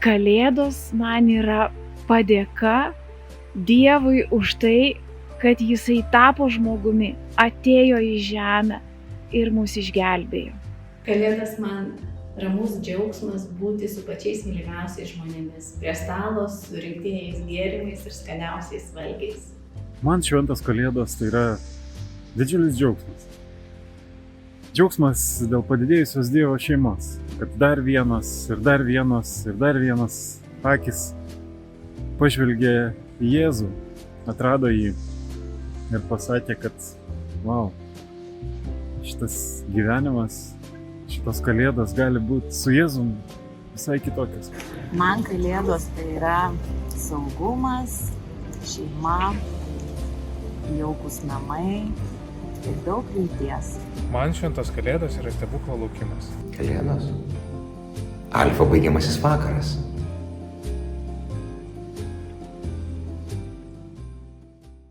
Kalėdos man yra padėka Dievui už tai, kad jisai tapo žmogumi, atėjo į žemę ir mus išgelbėjo. Kalėdos man ramus džiaugsmas būti su pačiais mylimiausiais žmonėmis, prie stalo su rinktiniais gėrimais ir skaniausiais valgiais. Man šventas Kalėdos tai yra didžiulis džiaugsmas. Džiaugsmas dėl padidėjusios Dievo šeimos, kad dar vienas ir dar vienas ir dar vienas akis pažvelgė į Jėzų, atrado jį ir pasakė, kad vau, šitas gyvenimas, šitos Kalėdos gali būti su Jėzum visai kitokios. Man Kalėdos tai yra saugumas, šeima, jaukus namai ir daug vilties. Man šventos Kalėdos yra stebuklo laukimas. Kalėdos. Alfa baigiamasis vakaras.